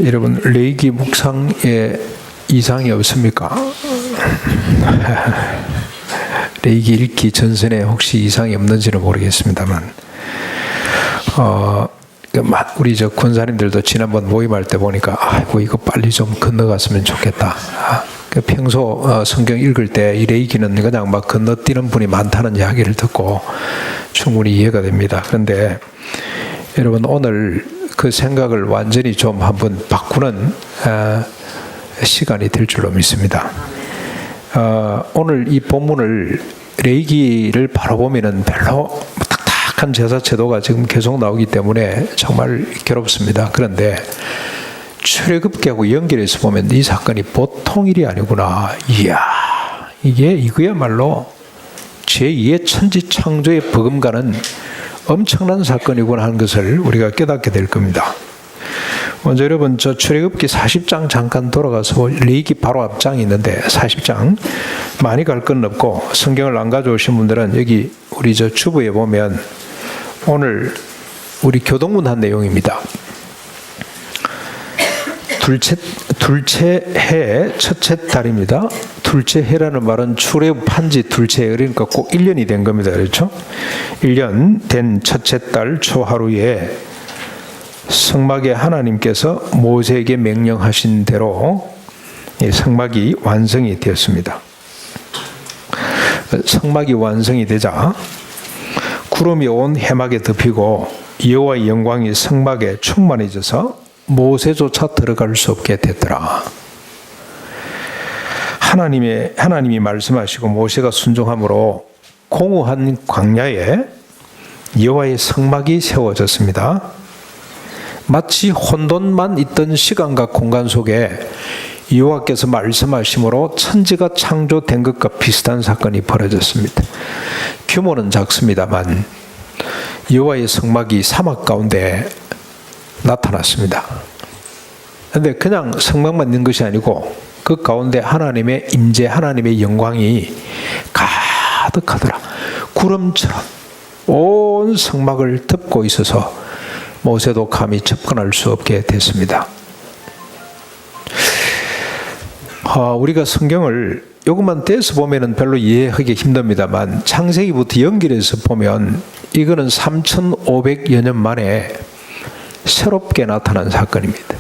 여러분, 레이기 묵상에 이상이 없습니까? 레이기 읽기 전선에 혹시 이상이 없는지는 모르겠습니다만, 우리 저 권사님들도 지난번 모임할 때 보니까, 아이고, 이거 빨리 좀 건너갔으면 좋겠다. 평소 성경 읽을 때 이 레이기는 그냥 막 건너뛰는 분이 많다는 이야기를 듣고 충분히 이해가 됩니다. 그런데 여러분, 오늘 그 생각을 완전히 좀 한번 바꾸는 시간이 될 줄로 믿습니다. 오늘 이 본문을 레이기를 바로 보면은 별로 딱딱한 제사 제도가 지금 계속 나오기 때문에 정말 괴롭습니다. 그런데 출애굽기하고 연결해서 보면 이 사건이 보통 일이 아니구나. 이야, 이거야말로 제2의 천지창조의 버금가는 엄청난 사건이구나 하는 것을 우리가 깨닫게 될 겁니다. 먼저 여러분, 저 출애굽기 40장 잠깐 돌아가서 레위기 바로 앞장이 있는데 40장 많이 갈 건 없고, 성경을 안 가져오신 분들은 여기 우리 저 주부에 보면 오늘 우리 교동문 한 내용입니다. 둘째 해 첫째 달입니다. 둘째 해라는 말은 출애굽한 지 둘째 해, 그러니까 꼭 1년이 된 겁니다. 그렇죠? 1년 된 첫째 달 초하루에 성막에 하나님께서 모세에게 명령하신 대로 성막이 완성이 되었습니다. 성막이 완성이 되자 구름이 온 해막에 덮이고 여호와의 영광이 성막에 충만해져서 모세조차 들어갈 수 없게 됐더라. 하나님이 말씀하시고 모세가 순종함으로 공허한 광야에 여호와의 성막이 세워졌습니다. 마치 혼돈만 있던 시간과 공간 속에 여호와께서 말씀하심으로 천지가 창조된 것과 비슷한 사건이 벌어졌습니다. 규모는 작습니다만 여호와의 성막이 사막 가운데 나타났습니다. 그런데 그냥 성막만 있는 것이 아니고 그 가운데 하나님의 임재, 하나님의 영광이 가득하더라. 구름처럼 온 성막을 덮고 있어서 모세도 감히 접근할 수 없게 됐습니다. 우리가 성경을 요것만 떼서 보면은 별로 이해하기 힘듭니다만 창세기부터 연결해서 보면 이거는 3,500여 년 만에 새롭게 나타난 사건입니다.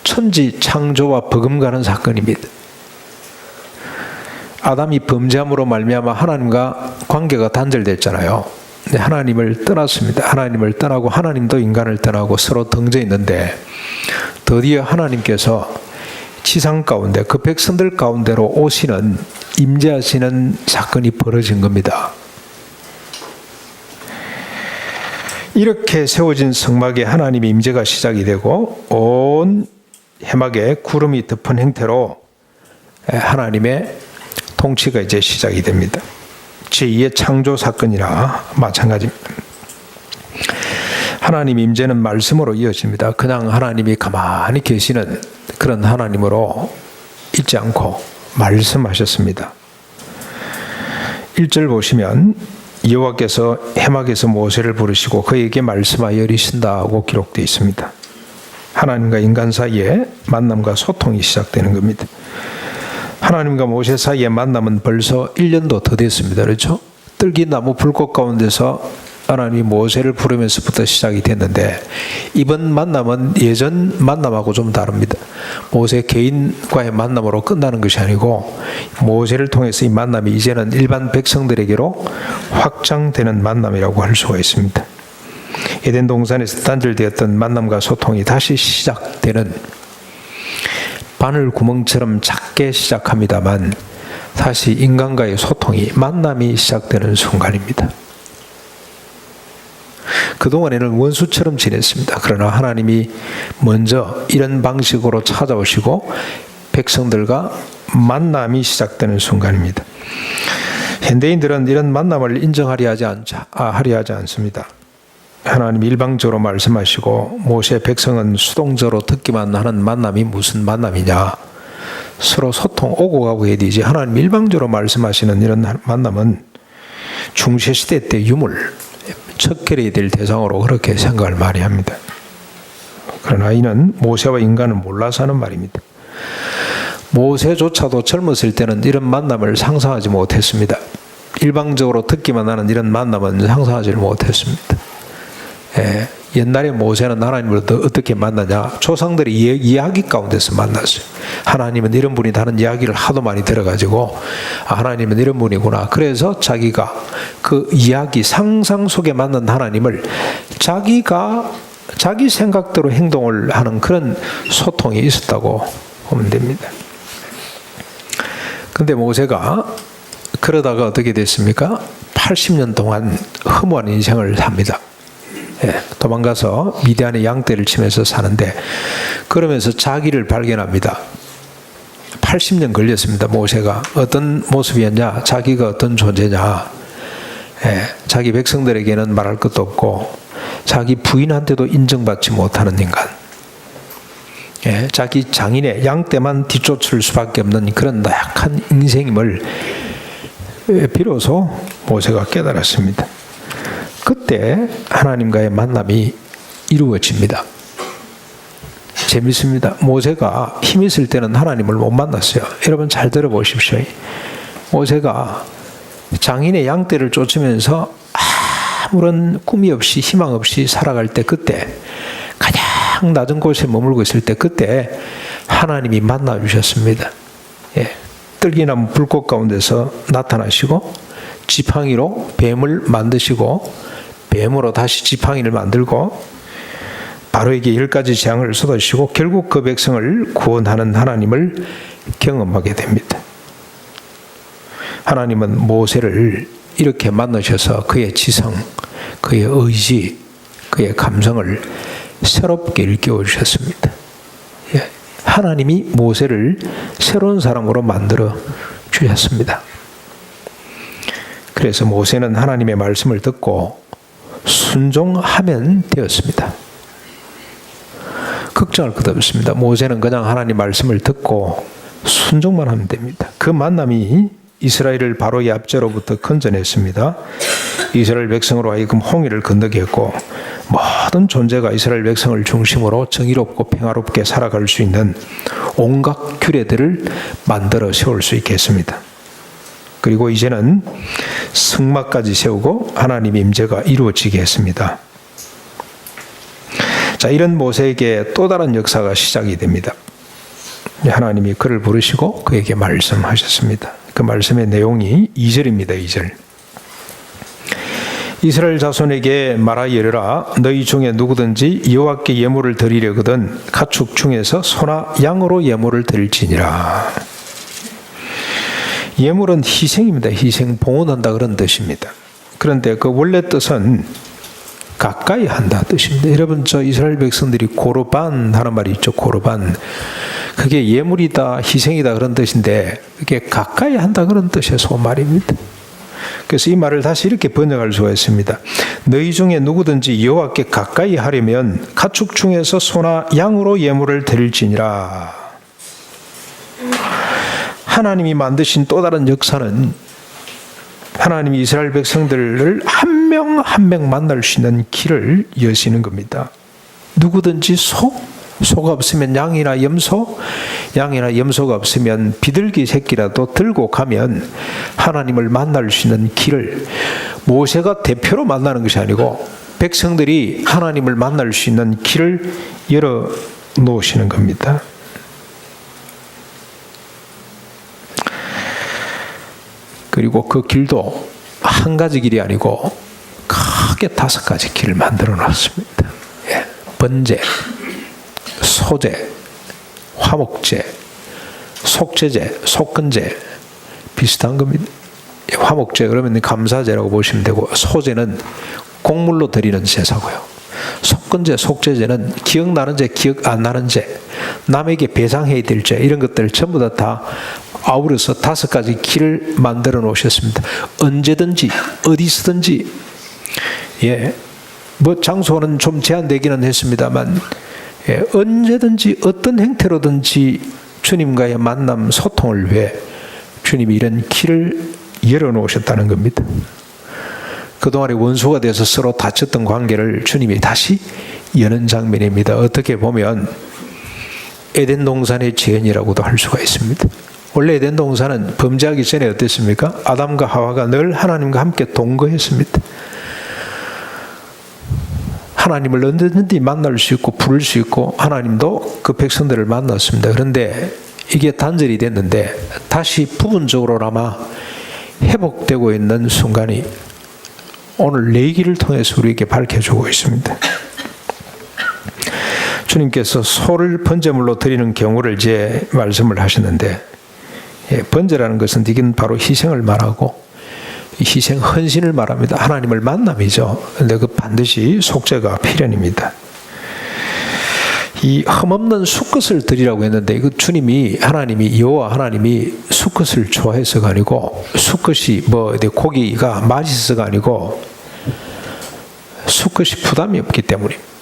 천지 창조와 버금가는 사건입니다. 아담이 범죄함으로 말미암아 하나님과 관계가 단절됐잖아요. 근데 하나님을 떠났습니다. 하나님을 떠나고 하나님도 인간을 떠나고 서로 등져 있는데 드디어 하나님께서 지상 가운데 그 백성들 가운데로 오시는, 임재하시는 사건이 벌어진 겁니다. 이렇게 세워진 성막에 하나님의 임재가 시작이 되고 온 해막에 구름이 덮은 형태로 하나님의 통치가 이제 시작이 됩니다. 제2의 창조 사건이나 마찬가지입니다. 하나님 임재는 말씀으로 이어집니다. 그냥 하나님이 가만히 계시는 그런 하나님으로 있지 않고 말씀하셨습니다. 1절 보시면 여호와께서 해막에서 모세를 부르시고 그에게 말씀하여 이르신다고 기록되어 있습니다. 하나님과 인간 사이에 만남과 소통이 시작되는 겁니다. 하나님과 모세 사이의 만남은 벌써 1년도 더 됐습니다. 그렇죠? 뜰기나무 불꽃 가운데서 하나님이 모세를 부르면서부터 시작이 됐는데 이번 만남은 예전 만남하고 좀 다릅니다. 모세 개인과의 만남으로 끝나는 것이 아니고 모세를 통해서 이 만남이 이제는 일반 백성들에게로 확장되는 만남이라고 할 수가 있습니다. 에덴 동산에서 단절되었던 만남과 소통이 다시 시작되는, 바늘 구멍처럼 작게 시작합니다만 다시 인간과의 소통이, 만남이 시작되는 순간입니다. 그동안에는 원수처럼 지냈습니다. 그러나 하나님이 먼저 이런 방식으로 찾아오시고 백성들과 만남이 시작되는 순간입니다. 현대인들은 이런 만남을 인정하려 하지 않습니다. 하나님 일방적으로 말씀하시고 모세 백성은 수동적으로 듣기만 하는 만남이 무슨 만남이냐. 서로 소통, 오고 가고 해야 되지. 하나님 일방적으로 말씀하시는 이런 만남은 중세시대 때 유물, 척결해야 될 대상으로 그렇게 생각을 많이 합니다. 그러나 이는 모세와 인간을 몰라서 하는 말입니다. 모세조차도 젊었을 때는 이런 만남을 상상하지 못했습니다. 일방적으로 듣기만 하는 이런 만남은 상상하지 못했습니다. 옛날에 모세는 하나님을 어떻게 만나냐? 조상들이 이야기 가운데서 만났어요. 하나님은 이런 분이다는 이야기를 하도 많이 들어가지고 하나님은 이런 분이구나. 그래서 자기가 그 이야기 상상 속에 만난 하나님을 자기 생각대로 행동을 하는 그런 소통이 있었다고 보면 됩니다. 근데 모세가 그러다가 어떻게 됐습니까? 80년 동안 허무한 인생을 삽니다. 도망가서 미디안의 양떼를 치면서 사는데 그러면서 자기를 발견합니다. 80년 걸렸습니다. 모세가 어떤 모습이었냐? 자기가 어떤 존재냐? 자기 백성들에게는 말할 것도 없고 자기 부인한테도 인정받지 못하는 인간. 자기 장인의 양떼만 뒤쫓을 수밖에 없는 그런 나약한 인생임을 비로소 모세가 깨달았습니다. 그때 하나님과의 만남이 이루어집니다. 재밌습니다. 모세가 힘 있을 때는 하나님을 못 만났어요. 여러분 잘 들어보십시오. 모세가 장인의 양떼를 쫓으면서 아무런 꿈이 없이 희망 없이 살아갈 때 그때 가장 낮은 곳에 머물고 있을 때 그때 하나님이 만나 주셨습니다. 뜰기나무 불꽃 가운데서 나타나시고 지팡이로 뱀을 만드시고 뱀으로 다시 지팡이를 만들고 바로에게 10가지 재앙을 쏟아주시고 결국 그 백성을 구원하는 하나님을 경험하게 됩니다. 하나님은 모세를 이렇게 만나셔서 그의 지성, 그의 의지, 그의 감성을 새롭게 일깨워 주셨습니다. 하나님이 모세를 새로운 사람으로 만들어 주셨습니다. 그래서 모세는 하나님의 말씀을 듣고 순종하면 되었습니다. 걱정할 것 없습니다. 모세는 그냥 하나님 말씀을 듣고 순종만 하면 됩니다. 그 만남이 이스라엘을 바로의 압제로부터 건져냈습니다. 이스라엘 백성으로 하여금 홍해를 건너게 했고 모든 존재가 이스라엘 백성을 중심으로 정의롭고 평화롭게 살아갈 수 있는 온갖 규례들을 만들어 세울 수 있겠습니다. 그리고 이제는 성막까지 세우고 하나님의 임재가 이루어지게 했습니다. 자, 이런 모세에게 또 다른 역사가 시작이 됩니다. 하나님이 그를 부르시고 그에게 말씀하셨습니다. 그 말씀의 내용이 2절입니다. 2절. 이스라엘 자손에게 말하여 이르라. 너희 중에 누구든지 여호와께 예물을 드리려거든 가축 중에서 소나 양으로 예물을 드릴지니라. 예물은 희생입니다. 희생, 봉헌한다 그런 뜻입니다. 그런데 그 원래 뜻은 가까이 한다 뜻입니다. 여러분 저 이스라엘 백성들이 고르반 하는 말이 있죠. 고르반. 그게 예물이다, 희생이다 그런 뜻인데 그게 가까이 한다 그런 뜻의 소말입니다. 그래서 이 말을 다시 이렇게 번역할 수가 있습니다. 너희 중에 누구든지 여호와께 가까이 하려면 가축 중에서 소나 양으로 예물을 드릴지니라. 하나님이 만드신 또 다른 역사는 하나님이 이스라엘 백성들을 한 명 한 명 만날 수 있는 길을 여시는 겁니다. 누구든지 소가 없으면 양이나 염소, 양이나 염소가 없으면 비둘기 새끼라도 들고 가면 하나님을 만날 수 있는 길을 모세가 대표로 만나는 것이 아니고 백성들이 하나님을 만날 수 있는 길을 열어 놓으시는 겁니다. 그리고 그 길도 한 가지 길이 아니고 크게 5가지 길을 만들어 놨습니다. 번제, 소제, 화목제, 속제제, 속건제 비슷한 겁니다. 화목제 그러면 감사제라고 보시면 되고 소제는 곡물로 드리는 제사고요. 속건제, 속제제는 기억나는 제, 기억 안 나는 제, 남에게 배상해야 될 제 이런 것들 전부 다 아우러서 5가지 길을 만들어 놓으셨습니다. 언제든지 어디서든지 뭐 장소는 좀 제한되기는 했습니다만 언제든지 어떤 형태로든지 주님과의 만남 소통을 위해 주님이 이런 길을 열어놓으셨다는 겁니다. 그동안에 원수가 돼서 서로 다쳤던 관계를 주님이 다시 여는 장면입니다. 어떻게 보면 에덴 동산의 재현이라고도 할 수가 있습니다. 원래 에덴 동산은 범죄하기 전에 어땠습니까? 아담과 하와가 늘 하나님과 함께 동거했습니다. 하나님을 언제든지 만날 수 있고 부를 수 있고 하나님도 그 백성들을 만났습니다. 그런데 이게 단절이 됐는데 다시 부분적으로나마 회복되고 있는 순간이 오늘 레위기를 통해서 우리에게 밝혀주고 있습니다. 주님께서 소를 번제물로 드리는 경우를 이제 말씀을 하셨는데, 번제라는 것은 이건 바로 희생을 말하고 희생 헌신을 말합니다. 하나님을 만남이죠. 그런데 그 반드시 속죄가 필연입니다. 이 흠없는 수컷을 드리라고 했는데 이거 주님이 하나님이 여호와 하나님이 수컷을 좋아해서가 아니고 수컷이 뭐 고기가 맛있어가 아니고 수컷이 부담이 없기 때문입니다.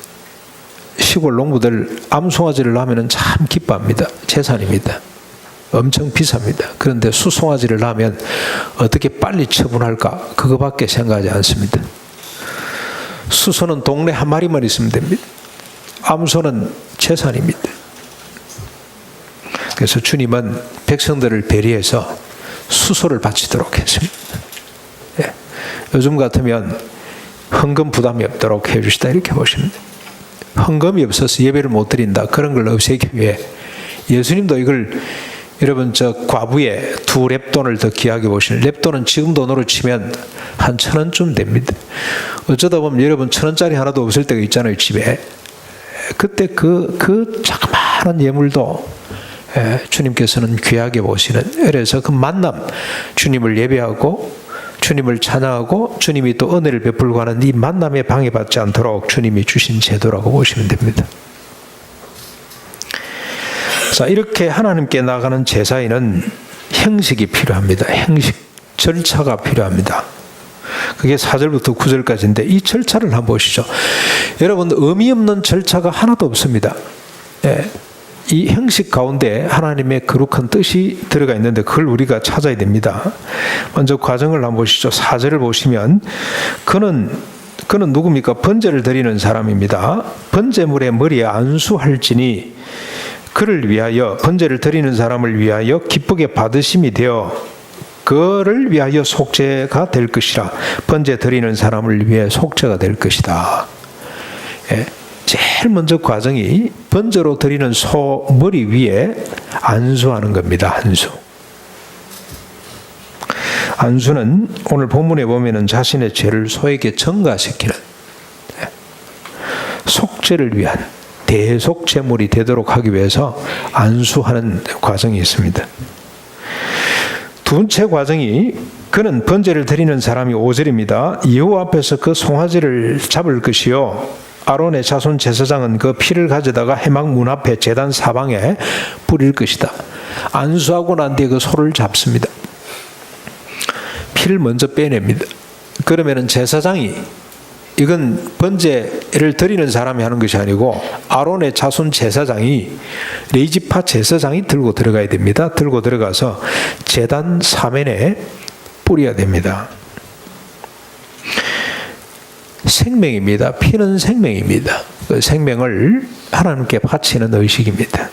시골 농부들 암송아지를 하면은 참 기뻐합니다. 재산입니다. 엄청 비쌉니다. 그런데 수송아지를 하면 어떻게 빨리 처분할까? 그거밖에 생각하지 않습니다. 수소는 동네 한 마리만 있으면 됩니다. 암소는 재산입니다. 그래서 주님은 백성들을 배려해서 수소를 바치도록 했습니다. 예. 요즘 같으면 헌금 부담이 없도록 해주시다 이렇게 보십니다. 헌금이 없어서 예배를 못 드린다 그런 걸 없애기 위해 예수님도 이걸 여러분 저 과부에 2렙돈을 더 귀하게 보시는 렙돈은 지금 돈으로 치면 한 1,000원쯤 됩니다. 어쩌다 보면 여러분 1,000원짜리 하나도 없을 때가 있잖아요 집에. 그때 그 자그마한 예물도 주님께서는 귀하게 보시는. 그래서 그 만남 주님을 예배하고 주님을 찬양하고 주님이 또 은혜를 베풀고 하는 이 만남에 방해받지 않도록 주님이 주신 제도라고 보시면 됩니다. 자, 이렇게 하나님께 나가는 제사에는 형식이 필요합니다. 형식, 절차가 필요합니다. 그게 4절부터 9절까지인데 이 절차를 한번 보시죠. 여러분 의미 없는 절차가 하나도 없습니다. 예, 이 형식 가운데 하나님의 거룩한 뜻이 들어가 있는데 그걸 우리가 찾아야 됩니다. 먼저 과정을 한번 보시죠. 4절을 보시면 그는 누굽니까? 번제를 드리는 사람입니다. 번제물의 머리에 안수할지니 그를 위하여 번제를 드리는 사람을 위하여 기쁘게 받으심이 되어 그를 위하여 속죄가 될 것이라. 번제 드리는 사람을 위해 속죄가 될 것이다. 예, 제일 먼저 과정이 번제로 드리는 소 머리 위에 안수하는 겁니다. 안수는 오늘 본문에 보면은 자신의 죄를 소에게 전가시키는 속죄를 위한 대속제물이 되도록 하기 위해서 안수하는 과정이 있습니다. 두 번째 과정이 그는 번제를 드리는 사람이 5절입니다. 여호와 앞에서 그 송아지를 잡을 것이요 아론의 자손 제사장은 그 피를 가져다가 회막 문 앞에 제단 사방에 뿌릴 것이다. 안수하고 난 뒤에 그 소를 잡습니다. 피를 먼저 빼냅니다. 그러면은 제사장이 이건 번제를 드리는 사람이 하는 것이 아니고 아론의 자손 제사장이 레위지파 제사장이 들고 들어가야 됩니다. 들고 들어가서 제단 사면에 뿌려야 됩니다. 생명입니다. 피는 생명입니다. 그 생명을 하나님께 바치는 의식입니다.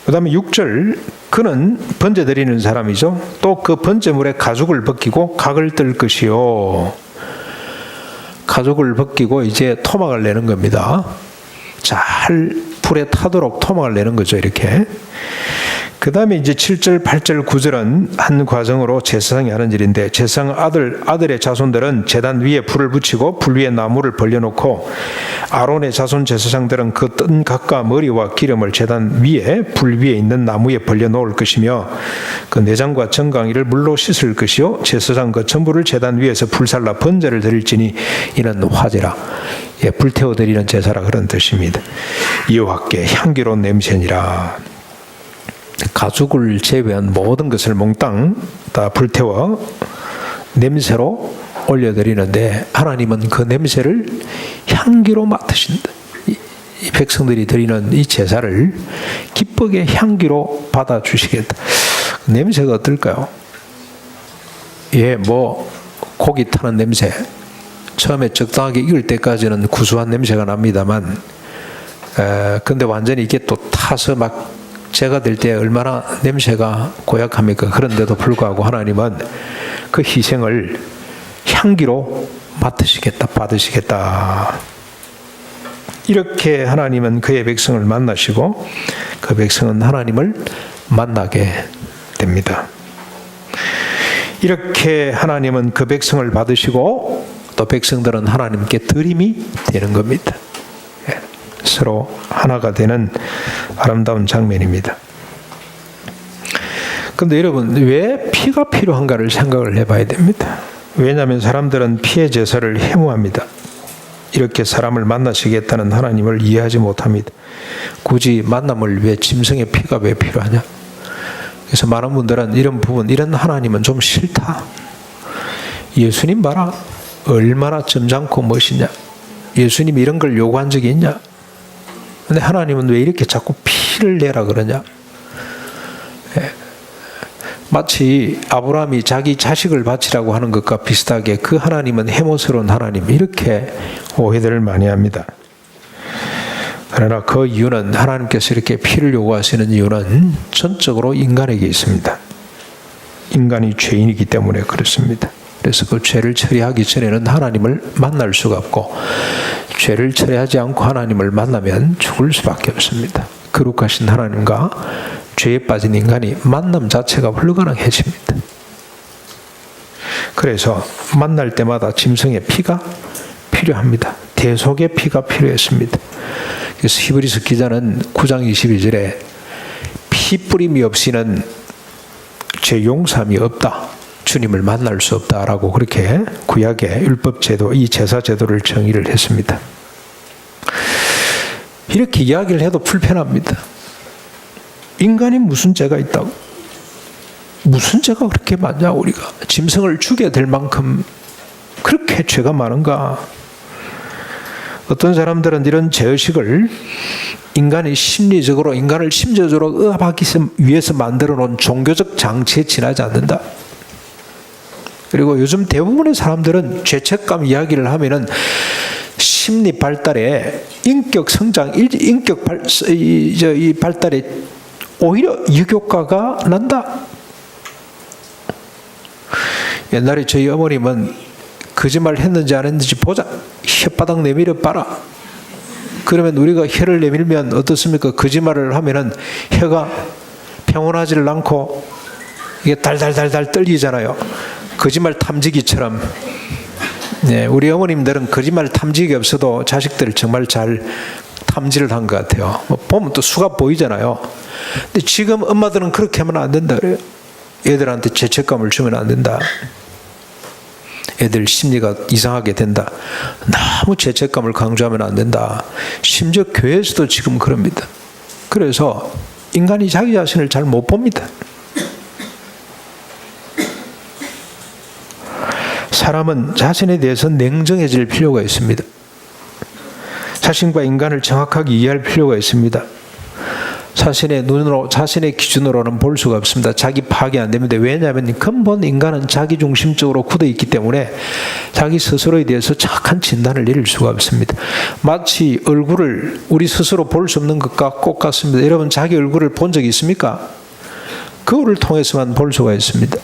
그 다음에 6절 그는 번제 드리는 사람이죠. 또 그 번제물의 가죽을 벗기고 각을 뜰 것이요. 가죽을 벗기고 이제 토막을 내는 겁니다. 잘 불에 타도록 토막을 내는 거죠. 이렇게. 그 다음에 이제 7절, 8절, 9절은 한 과정으로 제사장이 하는 일인데 제사장 아들의 자손들은 제단 위에 불을 붙이고 불 위에 나무를 벌려놓고 아론의 자손 제사장들은 그 뜬 각과 머리와 기름을 제단 위에 불 위에 있는 나무에 벌려놓을 것이며 그 내장과 정강이를 물로 씻을 것이요 제사장 그 전부를 제단 위에서 불살라 번제를 드릴지니 이는 화제라. 예, 불태워 드리는 제사라 그런 뜻입니다. 여호와께 향기로운 냄새니라. 가죽을 제외한 모든 것을 몽땅 다 불태워 냄새로 올려드리는데 하나님은 그 냄새를 향기로 맡으신다. 이 백성들이 드리는 이 제사를 기쁘게 향기로 받아주시겠다. 냄새가 어떨까요? 예, 뭐 고기 타는 냄새, 처음에 적당하게 익을 때까지는 구수한 냄새가 납니다만, 근데 완전히 이게 또 타서 막 재가 될 때 얼마나 냄새가 고약합니까? 그런데도 불구하고 하나님은 그 희생을 향기로 맡으시겠다, 받으시겠다. 이렇게 하나님은 그의 백성을 만나시고 그 백성은 하나님을 만나게 됩니다. 이렇게 하나님은 그 백성을 받으시고 또 백성들은 하나님께 드림이 되는 겁니다. 서로 하나가 되는 아름다운 장면입니다. 그런데 여러분, 왜 피가 필요한가를 생각을 해봐야 됩니다. 왜냐하면 사람들은 피의 제사를 해무합니다. 이렇게 사람을 만나시겠다는 하나님을 이해하지 못합니다. 굳이 만남을 위해 짐승의 피가 왜 필요하냐? 그래서 많은 분들은 이런 부분, 이런 하나님은 좀 싫다. 예수님 봐라, 얼마나 점잖고 멋있냐. 예수님이 이런 걸 요구한 적이 있냐? 근데 하나님은 왜 이렇게 자꾸 피를 내라 그러냐? 마치 아브라함이 자기 자식을 바치라고 하는 것과 비슷하게 그 하나님은 해모스러운 하나님, 이렇게 오해들을 많이 합니다. 그러나 그 이유는, 하나님께서 이렇게 피를 요구하시는 이유는 전적으로 인간에게 있습니다. 인간이 죄인이기 때문에 그렇습니다. 그래서 그 죄를 처리하기 전에는 하나님을 만날 수가 없고, 죄를 처리하지 않고 하나님을 만나면 죽을 수밖에 없습니다. 거룩하신 하나님과 죄에 빠진 인간이 만남 자체가 불가능해집니다. 그래서 만날 때마다 짐승의 피가 필요합니다. 대속의 피가 필요했습니다. 그래서 히브리서 기자는 9장 22절에 피 뿌림이 없이는 죄 용서함이 없다, 주님을 만날 수 없다라고 그렇게 구약의 율법 제도, 이 제사 제도를 정의를 했습니다. 이렇게 이야기를 해도 불편합니다. 인간이 무슨 죄가 있다고? 무슨 죄가 그렇게 많냐? 우리가 짐승을 죽여야 될 만큼 그렇게 죄가 많은가? 어떤 사람들은 이런 죄의식을 인간이 심리적으로, 인간을 심리적으로 억압하기 위해서 만들어 놓은 종교적 장치에 지나지 않는다. 그리고 요즘 대부분의 사람들은 죄책감 이야기를 하면은 심리 발달에, 인격 성장, 인격 발달에 오히려 역효과가 난다. 옛날에 저희 어머님은 거짓말 했는지 안 했는지 보자, 혓바닥 내밀어 봐라. 그러면 우리가 혀를 내밀면 어떻습니까? 거짓말을 하면은 혀가 평온하지를 않고 이게 달달달달 떨리잖아요. 거짓말 탐지기처럼. 네, 우리 어머님들은 거짓말 탐지기 없어도 자식들을 정말 잘 탐지를 한 것 같아요. 보면 또 수가 보이잖아요. 근데 지금 엄마들은 그렇게 하면 안 된다 그래요. 애들한테 죄책감을 주면 안 된다. 애들 심리가 이상하게 된다. 너무 죄책감을 강조하면 안 된다. 심지어 교회에서도 지금 그럽니다. 그래서 인간이 자기 자신을 잘 못 봅니다. 사람은 자신에 대해서 냉정해질 필요가 있습니다. 자신과 인간을 정확하게 이해할 필요가 있습니다. 자신의 눈으로, 자신의 기준으로는 볼 수가 없습니다. 자기 파악이 안 됩니다. 왜냐하면 근본 인간은 자기중심적으로 굳어있기 때문에 자기 스스로에 대해서 정확한 진단을 내릴 수가 없습니다. 마치 얼굴을 우리 스스로 볼 수 없는 것과 똑같습니다. 여러분, 자기 얼굴을 본 적이 있습니까? 거울을 통해서만 볼 수가 있습니다.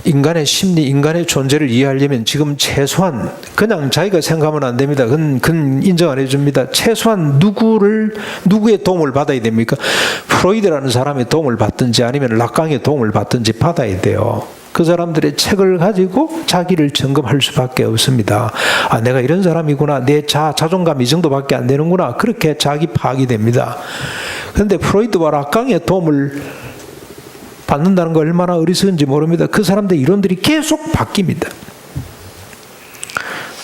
인간의 심리, 인간의 존재를 이해하려면 지금 최소한, 그냥 자기가 생각하면 안 됩니다. 그건 인정 안 해줍니다. 최소한 누구의 도움을 받아야 됩니까? 프로이드라는 사람의 도움을 받든지 아니면 락강의 도움을 받든지 받아야 돼요. 그 사람들의 책을 가지고 자기를 점검할 수밖에 없습니다. 아, 내가 이런 사람이구나. 내 자존감 이 정도밖에 안 되는구나. 그렇게 자기 파악이 됩니다. 그런데 프로이드와 락강의 도움을 받는다는 거 얼마나 어리석은지 모릅니다. 그 사람들의 이론들이 계속 바뀝니다.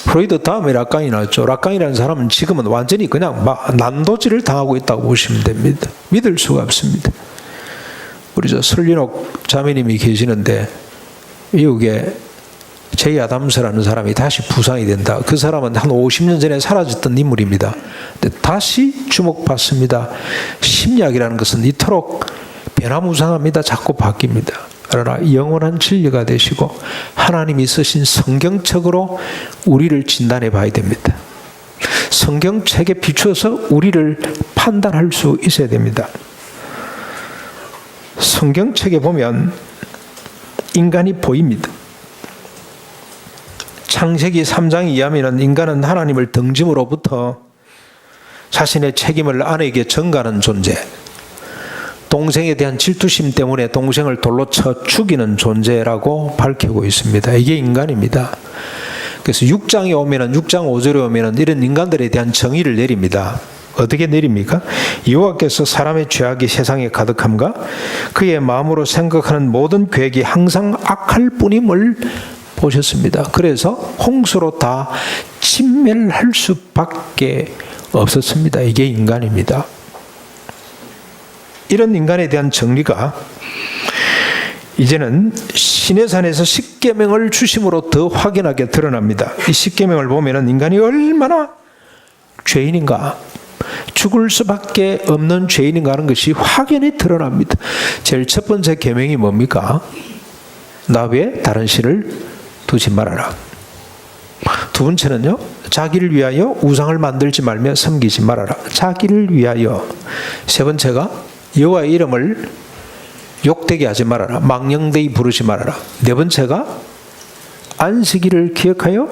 프로이드 다음에 락강이 나왔죠. 락강이라는 사람은 지금은 완전히 그냥 난도질을 당하고 있다고 보시면 됩니다. 믿을 수가 없습니다. 우리 설린옥 자매님이 계시는데 미국에 제이 아담스라는 사람이 다시 부상이 된다. 그 사람은 한 50년 전에 사라졌던 인물입니다. 근데 다시 주목받습니다. 심리학이라는 것은 이토록 변화무쌍합니다. 자꾸 바뀝니다. 그러나 영원한 진리가 되시고 하나님이 쓰신 성경책으로 우리를 진단해 봐야 됩니다. 성경책에 비추어서 우리를 판단할 수 있어야 됩니다. 성경책에 보면 인간이 보입니다. 창세기 3장에 의하면 인간은 하나님을 등짐으로부터 자신의 책임을 아내에게 전가하는 존재, 동생에 대한 질투심 때문에 동생을 돌로 쳐 죽이는 존재라고 밝히고 있습니다. 이게 인간입니다. 그래서 6장 5절에 오면은 이런 인간들에 대한 정의를 내립니다. 어떻게 내립니까? 여호와께서 사람의 죄악이 세상에 가득함과 그의 마음으로 생각하는 모든 계획이 항상 악할 뿐임을 보셨습니다. 그래서 홍수로 다 진멸할 수밖에 없었습니다. 이게 인간입니다. 이런 인간에 대한 정리가 이제는 시내산에서 십계명을 주심으로 더 확연하게 드러납니다. 이 십계명을 보면은 인간이 얼마나 죄인인가, 죽을 수밖에 없는 죄인인가 하는 것이 확연히 드러납니다. 제일 첫 번째 계명이 뭡니까? 나 외에 다른 신을 두지 말아라. 두 번째는요, 자기를 위하여 우상을 만들지 말며 섬기지 말아라. 자기를 위하여. 세 번째가 여호와의 이름을 욕되게 하지 말아라. 망령되이 부르지 말아라. 네 번째가 안식일을 기억하여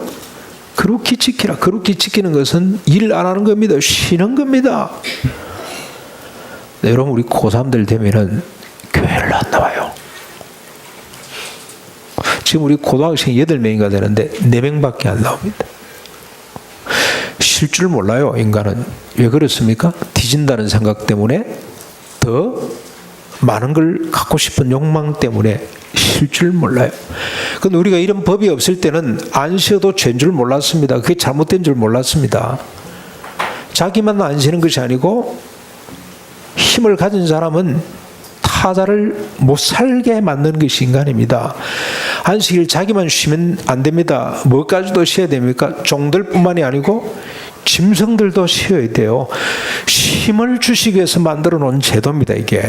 거룩히 지키라. 거룩히 지키는 것은 일 안 하는 겁니다. 쉬는 겁니다. 네, 여러분 우리 고3들 되면은 교회를 안 나와요. 지금 우리 고등학생 8명인가 되는데 4명밖에 안 나옵니다. 쉴 줄 몰라요. 인간은. 왜 그렇습니까? 뒤진다는 생각 때문에, 더 많은 걸 갖고 싶은 욕망 때문에 쉴 줄 몰라요. 근데 우리가 이런 법이 없을 때는 안 쉬어도 죄인 줄 몰랐습니다. 그게 잘못된 줄 몰랐습니다. 자기만 안 쉬는 것이 아니고 힘을 가진 사람은 타자를 못 살게 만드는 것이 인간입니다. 안식일 자기만 쉬면 안 됩니다. 뭐까지도 쉬어야 됩니까? 종들뿐만이 아니고 짐승들도 쉬어야 돼요. 힘을 주시기 위해서 만들어 놓은 제도입니다. 이게.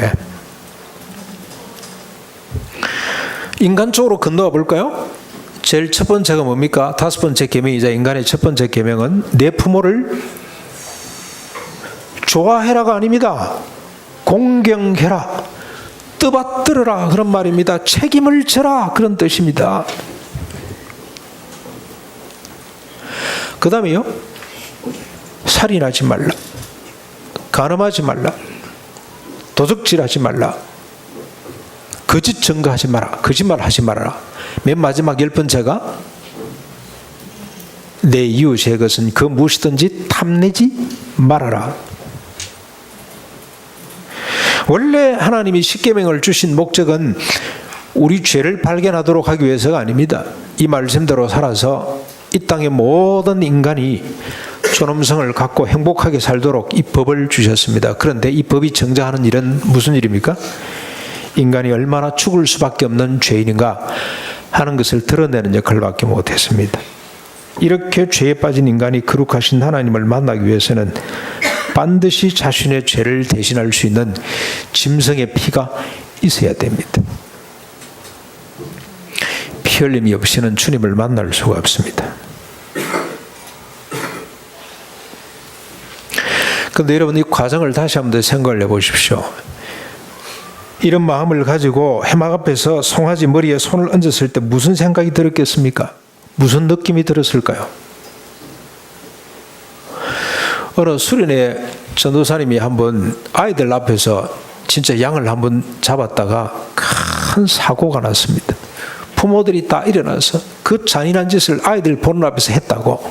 인간 쪽으로 건너가 볼까요? 제일 첫 번째가 뭡니까? 다섯 번째 계명이자 인간의 첫 번째 계명은 내 부모를 좋아해라가 아닙니다. 공경해라, 떠받들어라, 그런 말입니다. 책임을 져라, 그런 뜻입니다. 그 다음에요, 살인하지 말라, 간음하지 말라, 도적질하지 말라, 거짓 증거하지 마라, 거짓말하지 말아라. 맨 마지막 10번째가 내 이웃의 것은 그 무엇이든지 탐내지 말아라. 원래 하나님이 십계명을 주신 목적은 우리 죄를 발견하도록 하기 위해서가 아닙니다. 이 말씀대로 살아서 이 땅의 모든 인간이 존엄성을 갖고 행복하게 살도록 이 법을 주셨습니다. 그런데 이 법이 정죄하는 일은 무슨 일입니까? 인간이 얼마나 죽을 수밖에 없는 죄인인가 하는 것을 드러내는 역할밖에 못했습니다. 이렇게 죄에 빠진 인간이 거룩하신 하나님을 만나기 위해서는 반드시 자신의 죄를 대신할 수 있는 짐승의 피가 있어야 됩니다. 피 흘림이 없이는 주님을 만날 수가 없습니다. 그런데 여러분, 이 과정을 다시 한번 더 생각을 해보십시오. 이런 마음을 가지고 해막 앞에서 송아지 머리에 손을 얹었을 때 무슨 생각이 들었겠습니까? 무슨 느낌이 들었을까요? 어느 수련회 전도사님이 한번 아이들 앞에서 진짜 양을 한번 잡았다가 큰 사고가 났습니다. 부모들이 다 일어나서 그 잔인한 짓을 아이들 보는 앞에서 했다고.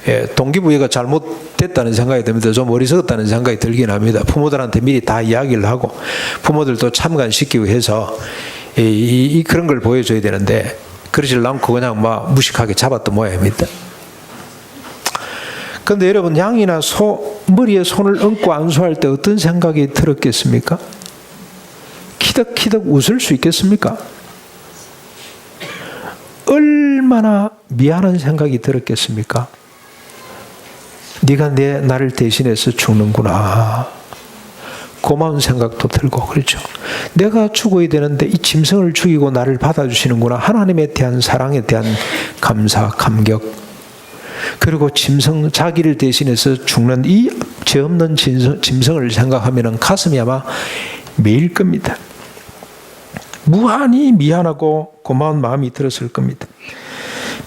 예, 동기부여가 잘못됐다는 생각이 듭니다. 좀 어리석었다는 생각이 들긴 합니다. 부모들한테 미리 다 이야기를 하고 부모들도 참관시키고 해서 그런 걸 보여줘야 되는데 그러질 않고 그냥 막 무식하게 잡았던 모양입니다. 그런데 여러분, 양이나 소 머리에 손을 얹고 안수할 때 어떤 생각이 들었겠습니까? 키득키득 웃을 수 있겠습니까? 얼마나 미안한 생각이 들었겠습니까? 네가 나를 대신해서 죽는구나. 고마운 생각도 들고 그렇죠. 내가 죽어야 되는데 이 짐승을 죽이고 나를 받아주시는구나. 하나님에 대한 사랑에 대한 감사, 감격. 그리고 짐승, 자기를 대신해서 죽는 이 죄 없는 짐승을 생각하면 가슴이 아마 메일 겁니다. 무한히 미안하고 고마운 마음이 들었을 겁니다.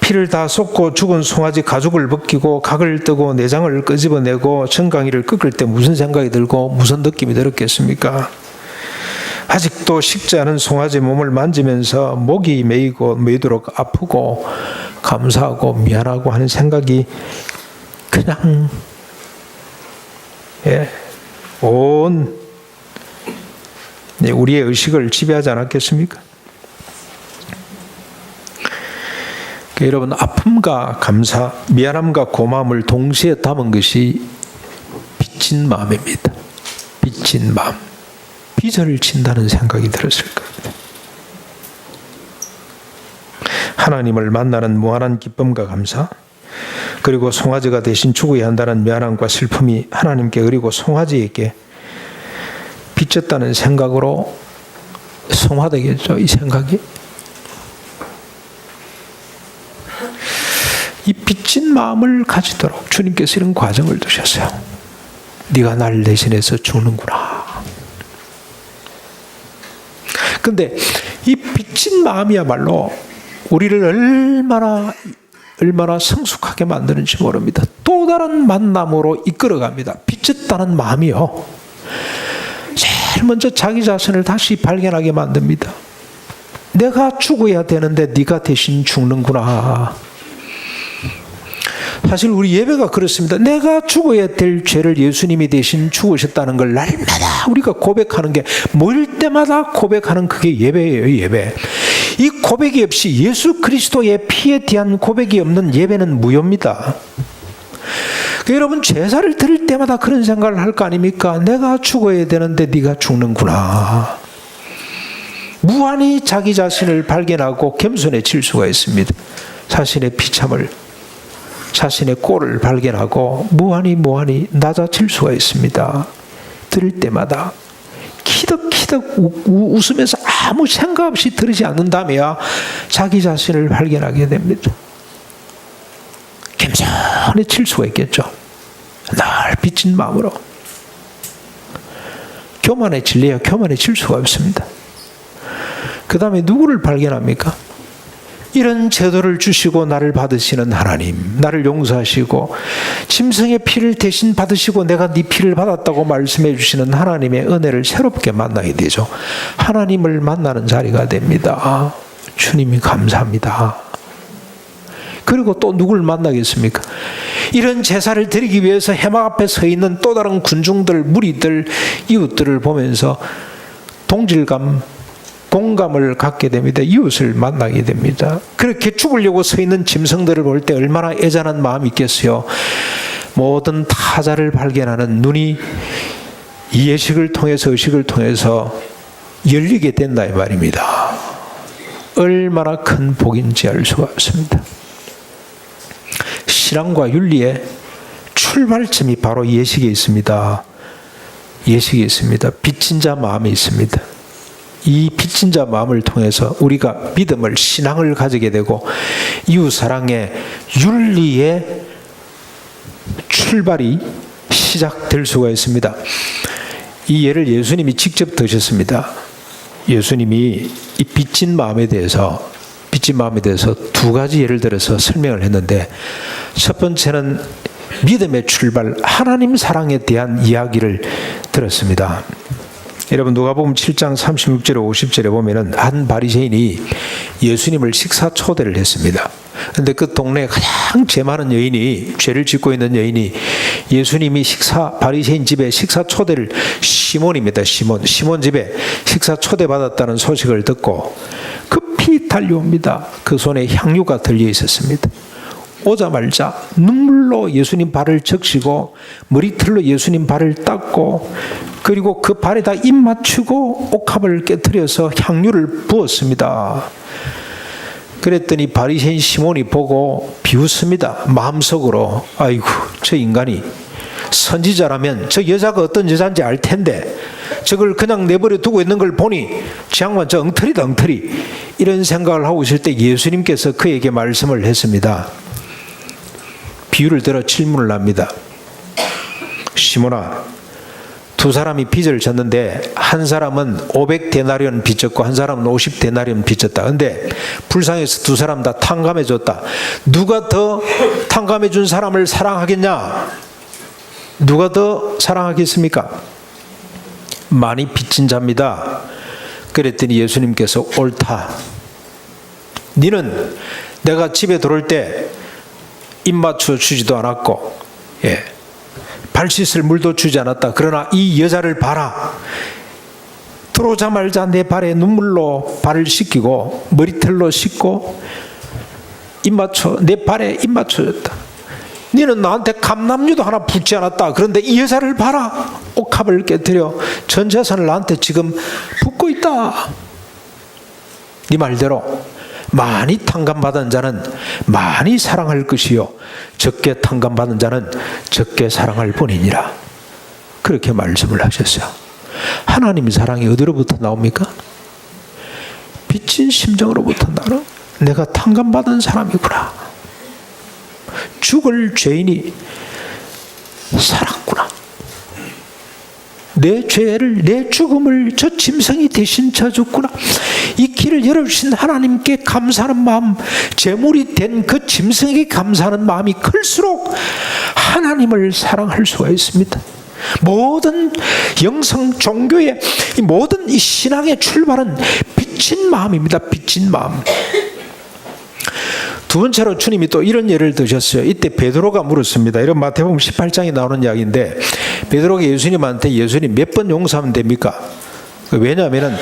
피를 다 쏟고 죽은 송아지 가죽을 벗기고 각을 뜨고 내장을 끄집어내고 정강이를 꺾을 때 무슨 생각이 들고 무슨 느낌이 들었겠습니까? 아직도 식지 않은 송아지 몸을 만지면서 목이 메이도록 아프고 감사하고 미안하고 하는 생각이 그냥 온 우리의 의식을 지배하지 않았겠습니까? 여러분, 아픔과 감사, 미안함과 고마움을 동시에 담은 것이 빚진 마음입니다. 빚진 마음. 빚을 진다는 생각이 들었을 겁니다. 하나님을 만나는 무한한 기쁨과 감사, 그리고 송아지가 대신 죽어야 한다는 미안함과 슬픔이 하나님께 그리고 송아지에게 빚졌다는 생각으로 성화되겠죠, 이 생각이. 이 빚진 마음을 가지도록 주님께서 이런 과정을 두셨어요. 네가 나를 대신해서 죽는구나. 근데 이 빚진 마음이야말로 우리를 얼마나 성숙하게 만드는지 모릅니다. 또 다른 만남으로 이끌어갑니다. 빚졌다는 마음이요. 제일 먼저 자기 자신을 다시 발견하게 만듭니다. 내가 죽어야 되는데 네가 대신 죽는구나. 사실 우리 예배가 그렇습니다. 내가 죽어야 될 죄를 예수님이 대신 죽으셨다는 걸 날마다 우리가 고백하는 게, 모일 때마다 고백하는 그게 예배예요, 예배. 이 고백이 없이, 예수 그리스도의 피에 대한 고백이 없는 예배는 무효입니다. 여러분, 제사를 드릴 때마다 그런 생각을 할 거 아닙니까? 내가 죽어야 되는데 네가 죽는구나. 무한히 자기 자신을 발견하고 겸손해질 수가 있습니다. 자신의 비참을, 자신의 꼴을 발견하고 무한히 낮아질 수가 있습니다. 들을 때마다 키득키득 웃으면서 아무 생각 없이 들으지 않는다면 자기 자신을 발견하게 됩니다. 겸손해질 수가 있겠죠. 늘 빚진 마음으로. 교만해질래야 교만해질 수가 없습니다. 그 다음에 누구를 발견합니까? 이런 제도를 주시고 나를 받으시는 하나님, 나를 용서하시고 짐승의 피를 대신 받으시고 내가 네 피를 받았다고 말씀해 주시는 하나님의 은혜를 새롭게 만나게 되죠. 하나님을 만나는 자리가 됩니다. 주님이 감사합니다. 그리고 또 누굴 만나겠습니까? 이런 제사를 드리기 위해서 해막 앞에 서 있는 또 다른 군중들, 무리들, 이웃들을 보면서 동질감, 공감을 갖게 됩니다. 이웃을 만나게 됩니다. 그렇게 죽으려고 서 있는 짐승들을 볼 때 얼마나 애잔한 마음이 있겠어요. 모든 타자를 발견하는 눈이 이 예식을 통해서, 의식을 통해서 열리게 된다 이 말입니다. 얼마나 큰 복인지 알 수가 없습니다. 신앙과 윤리의 출발점이 바로 예식에 있습니다. 예식에 있습니다. 빚진 자 마음이 있습니다. 이 빚진 자 마음을 통해서 우리가 믿음을, 신앙을 가지게 되고 이웃사랑의 윤리의 출발이 시작될 수가 있습니다. 이 예를 예수님이 직접 드셨습니다. 예수님이 이 빚진 마음에 대해서 두 가지 예를 들어서 설명을 했는데, 첫 번째는 믿음의 출발, 하나님 사랑에 대한 이야기를 들었습니다. 여러분, 누가복음 7장 36절에 50절에 보면은 한 바리새인이 예수님을 식사 초대를 했습니다. 그런데 그 동네에 가장 죄 많은 여인이, 죄를 짓고 있는 여인이 예수님이 바리새인 집에 식사 초대를, 시몬입니다. 시몬 집에 식사 초대 받았다는 소식을 듣고 급히 달려옵니다. 그 손에 향유가 들려 있었습니다. 오자마자 눈물로 예수님 발을 적시고 머리털로 예수님 발을 닦고, 그리고 그 발에다 입 맞추고 옥합을 깨뜨려서 향유를 부었습니다. 그랬더니 바리새인 시몬이 보고 비웃습니다. 마음속으로, 아이고, 저 인간이 선지자라면 저 여자가 어떤 여자인지 알 텐데 저걸 그냥 내버려 두고 있는 걸 보니 저 양반 저 엉터리다 엉터리, 이런 생각을 하고 있을 때 예수님께서 그에게 말씀을 했습니다. 비유를 들어 질문을 합니다. 시몬아, 두 사람이 빚을 졌는데 한 사람은 500데나리온 빚졌고 한 사람은 50데나리온 빚졌다. 근데 불쌍해서 두 사람 다 탕감해 줬다. 누가 더 탕감해 준 사람을 사랑하겠냐? 누가 더 사랑하겠습니까? 많이 빚진 자입니다. 그랬더니 예수님께서 옳다. 너는 내가 집에 들어올 때 입 맞춰 주지도 않았고, 발 씻을 물도 주지 않았다. 그러나 이 여자를 봐라. 들어오자마자 내 발에 눈물로 발을 씻기고 머리털로 씻고 내 발에 입 맞춰줬다. 너는 나한테 감남류도 하나 붙지 않았다. 그런데 이 여자를 봐라. 옥합을 깨뜨려 전 재산을 나한테 지금 붓고 있다. 네 말대로 많이 탕감받은 자는 많이 사랑할 것이요 적게 탕감받은 자는 적게 사랑할 뿐이니라. 그렇게 말씀을 하셨어요. 하나님의 사랑이 어디로부터 나옵니까? 빚진 심정으로부터 나는 내가 탕감받은 사람이구나. 죽을 죄인이 살았구나. 내 죄를, 내 죽음을 저 짐승이 대신 져줬구나. 이 길을 열어주신 하나님께 감사하는 마음, 제물이 된 그 짐승에게 감사하는 마음이 클수록 하나님을 사랑할 수가 있습니다. 모든 영성 종교의 모든 이 신앙의 출발은 빚진 마음입니다. 빚진 마음. 두 번째로 주님이 또 이런 예를 드셨어요. 이때 베드로가 물었습니다. 이런 마태복음 18장에 나오는 이야기인데, 베드로가 예수님한테 예수님 몇 번 용서하면 됩니까? 왜냐하면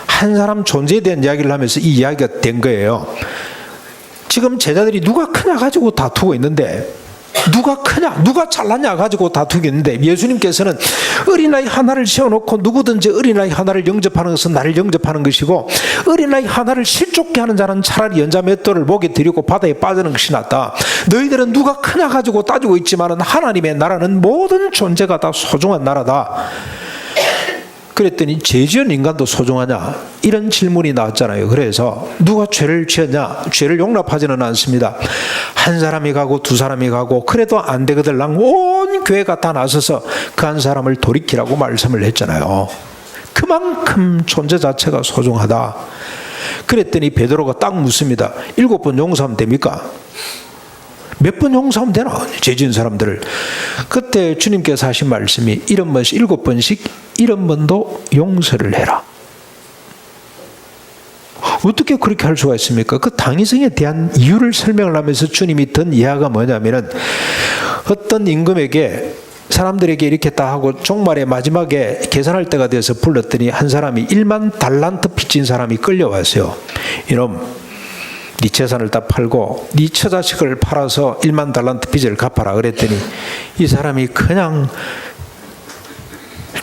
한 사람 존재에 대한 이야기를 하면서 이 이야기가 된 거예요. 지금 제자들이 누가 크냐 가지고 다투고 있는데, 누가 크냐, 누가 잘났냐 가지고 다투고 있는데, 예수님께서는 어린아이 하나를 세워놓고 누구든지 어린아이 하나를 영접하는 것은 나를 영접하는 것이고, 어린아이 하나를 실족케 하는 자는 차라리 연자 맷돌을 목에 들이고 바다에 빠지는 것이 낫다. 너희들은 누가 크냐 가지고 따지고 있지만 하나님의 나라는 모든 존재가 다 소중한 나라다. 그랬더니 죄 지은 인간도 소중하냐? 이런 질문이 나왔잖아요. 그래서 누가 죄를 지었냐? 죄를 용납하지는 않습니다. 한 사람이 가고 두 사람이 가고 그래도 안 되거든 온 교회가 다 나서서 그 한 사람을 돌이키라고 말씀을 했잖아요. 그만큼 존재 자체가 소중하다. 그랬더니 베드로가 딱 묻습니다. 7번 용서하면 됩니까? 몇 번 용서하면 되나? 죄 지은 사람들을. 그때 주님께서 하신 말씀이 70번씩 7번씩 70번도 용서를 해라. 어떻게 그렇게 할 수가 있습니까? 그 당위성에 대한 이유를 설명을 하면서 주님이 든 이야기가 뭐냐면은, 어떤 임금에게 사람들에게 이렇게 다 하고 종말에 마지막에 계산할 때가 돼서 불렀더니 한 사람이 1만 달란트 빚진 사람이 끌려왔어요. 이놈, 네 재산을 다 팔고 네 처자식을 팔아서 1만 달란트 빚을 갚아라. 그랬더니 이 사람이 그냥,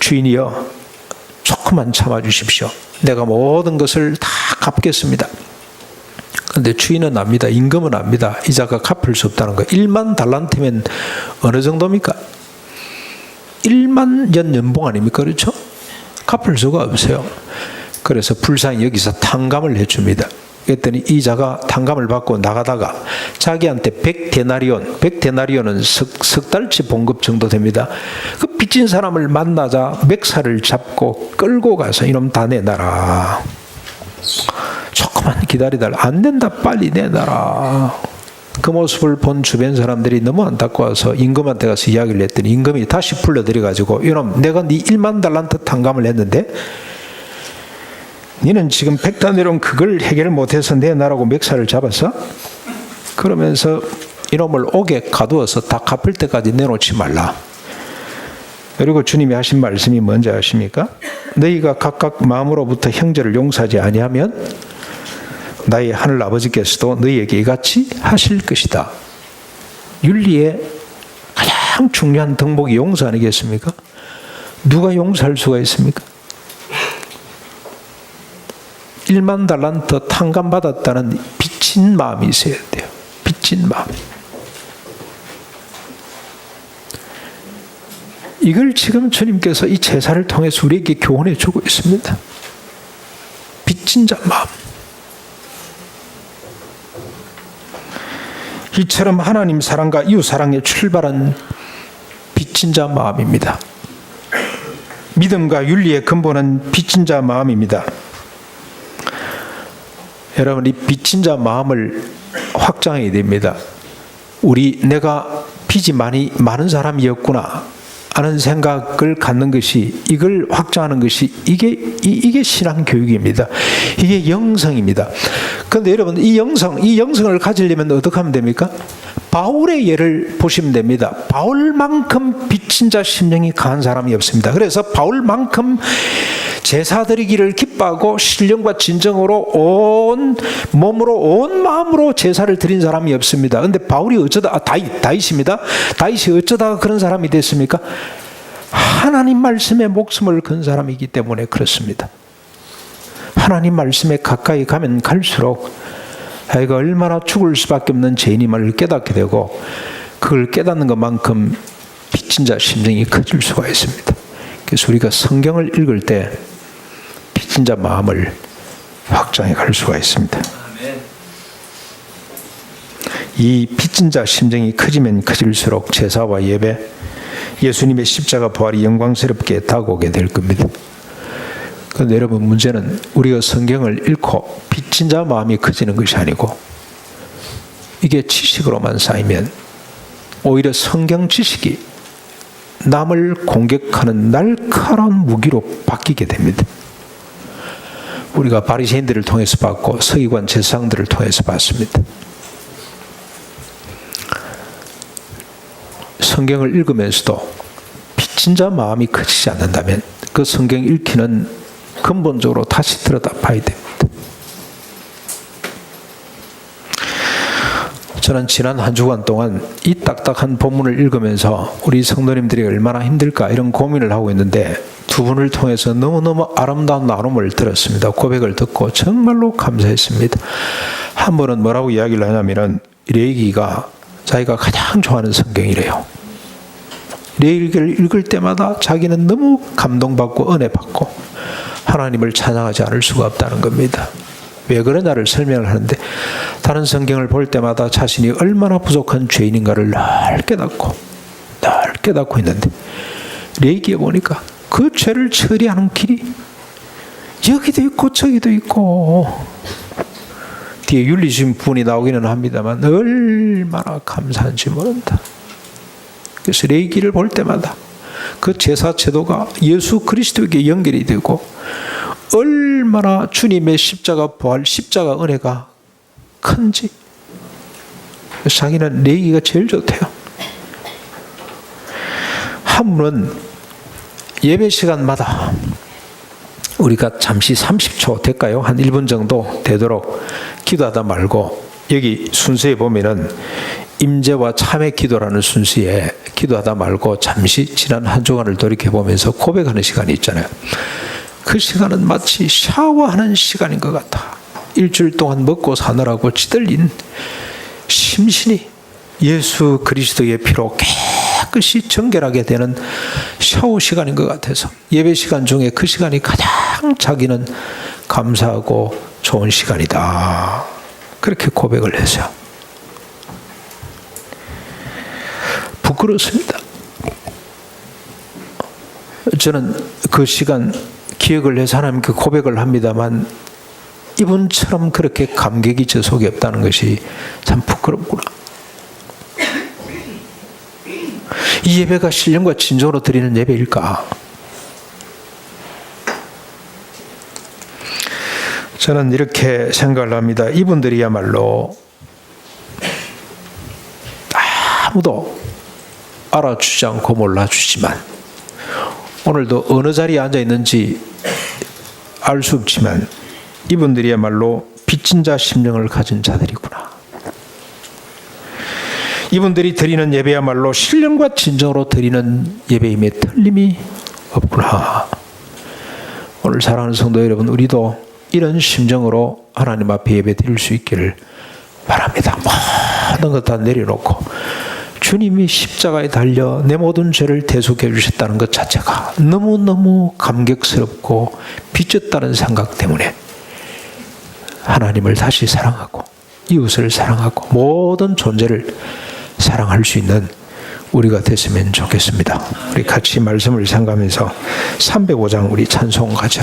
주인이여 조금만 참아주십시오. 내가 모든 것을 다 갚겠습니다. 그런데 주인은 압니다. 임금은 압니다. 이 자가 갚을 수 없다는 거. 1만 달란트면 어느 정도입니까? 1만 년 연봉 아닙니까? 그렇죠? 갚을 수가 없어요. 그래서 불쌍히 여기서 탕감을 해줍니다. 그랬더니 이 자가 탕감을 받고 나가다가 자기한테 100데나리온은 석 달치 봉급 정도 됩니다. 그 빚진 사람을 만나자 맥살을 잡고 끌고 가서 이놈 다 내놔라. 조금만 기다리달라. 안 된다, 빨리 내놔라. 그 모습을 본 주변 사람들이 너무 안타까워서 임금한테 가서 이야기를 했더니 임금이 다시 불러들여가지고, 이놈, 내가 네 1만 달란트 탕감을 했는데 너는 지금 100데나리온 그걸 해결 못해서 내놔라고 맥살을 잡았어? 그러면서 이놈을 옥에 가두어서 다 갚을 때까지 내놓지 말라. 그리고 주님이 하신 말씀이 뭔지 아십니까? 너희가 각각 마음으로부터 형제를 용서하지 아니하면 나의 하늘 아버지께서도 너희에게 이같이 하실 것이다. 윤리의 가장 중요한 덕목이 용서 아니겠습니까? 누가 용서할 수가 있습니까? 1만 달란트 탕감받았다는 빚진 마음이 있어야 돼요. 빚진 마음. 이걸 지금 주님께서 이 제사를 통해서 우리에게 교훈해 주고 있습니다. 빚진 자 마음. 이처럼 하나님 사랑과 이웃 사랑에 출발한 빚진 자 마음입니다. 믿음과 윤리의 근본은 빚진 자 마음입니다. 여러분, 이 빚진 자 마음을 확장해야 됩니다. 내가 빚이 많은 사람이었구나 하는 생각을 갖는 것이, 이걸 확장하는 것이 이게 신앙 교육입니다. 이게 영성입니다. 그런데 여러분, 이 영성을 가지려면 어떻게 하면 됩니까? 바울의 예를 보시면 됩니다. 바울만큼 빚진 자 심령이 강한 사람이 없습니다. 그래서 바울만큼 제사 드리기를 기뻐하고 신령과 진정으로 온 몸으로 온 마음으로 제사를 드린 사람이 없습니다. 그런데 바울이 어쩌다 다윗입니다. 다윗이 어쩌다가 그런 사람이 됐습니까? 하나님 말씀에 목숨을 건 사람이기 때문에 그렇습니다. 하나님 말씀에 가까이 가면 갈수록 자기가 얼마나 죽을 수밖에 없는 죄인임을 깨닫게 되고, 그걸 깨닫는 것만큼 빚진 자 심정이 커질 수가 있습니다. 그래서 우리가 성경을 읽을 때 빚진 자 마음을 확장해 갈 수가 있습니다. 이 빚진 자 심정이 커지면 커질수록 제사와 예배, 예수님의 십자가 부활이 영광스럽게 다가오게 될 겁니다. 그런데 여러분, 문제는 우리가 성경을 읽고 빚진 자 마음이 커지는 것이 아니고, 이게 지식으로만 쌓이면 오히려 성경 지식이 남을 공격하는 날카로운 무기로 바뀌게 됩니다. 우리가 바리새인들을 통해서 봤고 서기관 제사장들을 통해서 봤습니다. 성경을 읽으면서도 빚진 자 마음이 커지지 않는다면 그 성경 읽기는 근본적으로 다시 들여다봐야 됩니다. 저는 지난 한 주간 동안 이 딱딱한 본문을 읽으면서 우리 성도님들이 얼마나 힘들까 이런 고민을 하고 있는데, 두 분을 통해서 너무너무 아름다운 나눔을 들었습니다. 고백을 듣고 정말로 감사했습니다. 한 분은 뭐라고 이야기를 하냐면은, 레이기가 자기가 가장 좋아하는 성경이래요. 레이기를 읽을 때마다 자기는 너무 감동받고 은혜받고 하나님을 찬양하지 않을 수가 없다는 겁니다. 왜 그러냐를 설명을 하는데, 다른 성경을 볼 때마다 자신이 얼마나 부족한 죄인인가를 늘 깨닫고 있는데, 레위기에 보니까 그 죄를 처리하는 길이 여기도 있고 저기도 있고, 뒤에 윤리심 부분이 나오기는 합니다만 얼마나 감사한지 모른다. 그래서 레위기를 볼 때마다 그 제사 제도가 예수 그리스도에게 연결이 되고, 얼마나 주님의 십자가 부활, 십자가 은혜가 큰지, 자기는 레위기가 제일 좋대요. 한 분은 예배 시간마다 우리가 잠시 30초 될까요? 한 1분 정도 되도록 기도하다 말고, 여기 순서에 보면은 임재와 참회 기도라는 순서에 기도하다 말고 잠시 지난 한 주간을 돌이켜보면서 고백하는 시간이 있잖아요. 그 시간은 마치 샤워하는 시간인 것 같아. 일주일 동안 먹고 사느라고 찌들린 심신이 예수 그리스도의 피로 깨끗이 정결하게 되는 샤워 시간인 것 같아서 예배 시간 중에 그 시간이 가장 자기는 감사하고 좋은 시간이다. 그렇게 고백을 했어요. 부끄럽습니다. 저는 그 시간 기억을 해서 하나님께 고백을 합니다만, 이분처럼 그렇게 감격이 저 속에 없다는 것이 참 부끄럽구나. 이 예배가 신령과 진정으로 드리는 예배일까? 저는 이렇게 생각을 합니다. 이분들이야말로 아무도 알아주지 않고 몰라주지만, 오늘도 어느 자리에 앉아 있는지 알 수 없지만 이분들이야말로 빚진 자 심령을 가진 자들이구나. 이분들이 드리는 예배야말로 신령과 진정으로 드리는 예배임에 틀림이 없구나. 오늘 사랑하는 성도 여러분, 우리도 이런 심정으로 하나님 앞에 예배 드릴 수 있기를 바랍니다. 모든 것 다 내려놓고 주님이 십자가에 달려 내 모든 죄를 대속해 주셨다는 것 자체가 너무너무 감격스럽고 빚졌다는 생각 때문에 하나님을 다시 사랑하고 이웃을 사랑하고 모든 존재를 사랑할 수 있는 우리가 됐으면 좋겠습니다. 우리 같이 말씀을 생각하면서 305장 우리 찬송 같이